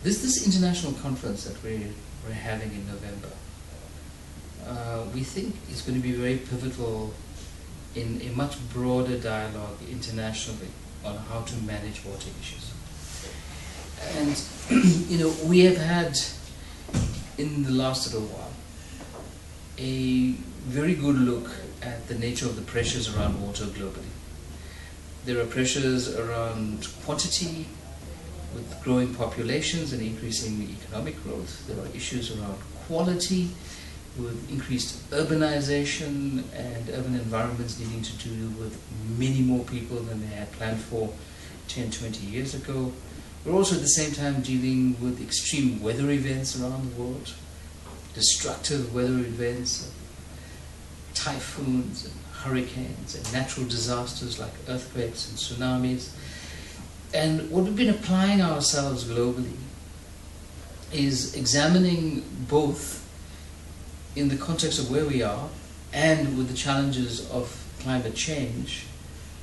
This international conference that we're having in November, we think is going to be very pivotal in a much broader dialogue internationally on how to manage water issues. And you know, we have had in the last little while a very good look at the nature of the pressures around water globally. There are pressures around quantity with growing populations and increasing economic growth. There are issues around quality with increased urbanization and urban environments needing to do with many more people than they had planned for 10, 20 years ago. We're also at the same time dealing with extreme weather events around the world, destructive weather events, typhoons and hurricanes and natural disasters like earthquakes and tsunamis. And what we've been applying ourselves globally is examining both in the context of where we are and with the challenges of climate change,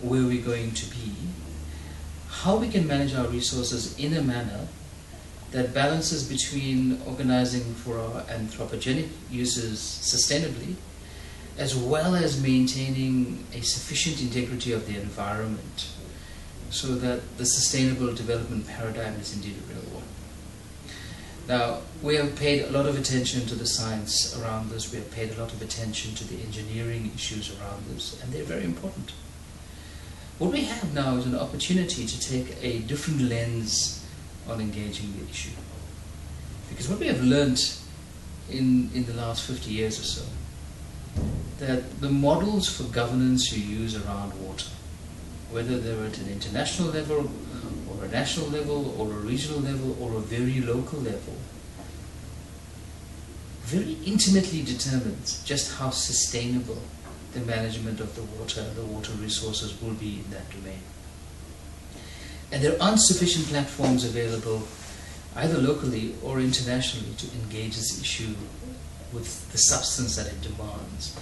where we're going to be, how we can manage our resources in a manner that balances between organizing for our anthropogenic uses sustainably, as well as maintaining a sufficient integrity of the environment so that the sustainable development paradigm is indeed a real one. Now, we have paid a lot of attention to the science around this, we have paid a lot of attention to the engineering issues around this, and they're very important. What we have now is an opportunity to take a different lens on engaging the issue. Because what we have learnt in the last 50 years or so, that the models for governance you use around water, whether they're at an international level, or a national level, or a regional level, or a very local level, very intimately determines just how sustainable the management of the water resources will be in that domain. And there aren't sufficient platforms available, either locally or internationally, to engage this issue with the substance that it demands.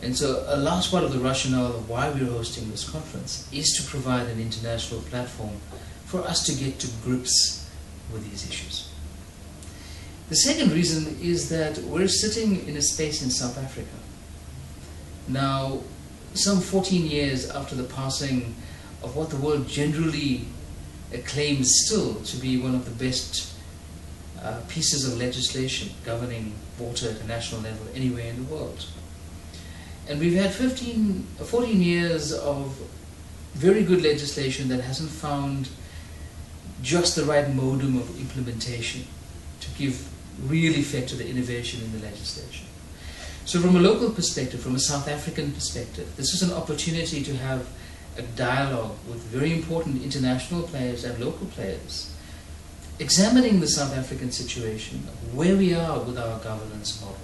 And so a large part of the rationale of why we're hosting this conference is to provide an international platform for us to get to grips with these issues. The second reason is that we're sitting in a space in South Africa. Now, some 14 years after the passing of what the world generally acclaims still to be one of the best pieces of legislation governing water at a national level anywhere in the world. And we've had 14 years of very good legislation that hasn't found just the right modem of implementation to give real effect to the innovation in the legislation. So from a local perspective, from a South African perspective, this is an opportunity to have a dialogue with very important international players and local players, examining the South African situation, where we are with our governance model,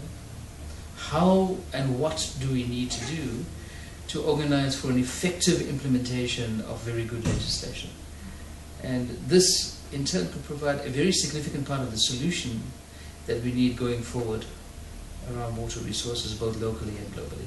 how and what do we need to do to organize for an effective implementation of very good legislation. And this, in turn, could provide a very significant part of the solution that we need going forward around water resources, both locally and globally.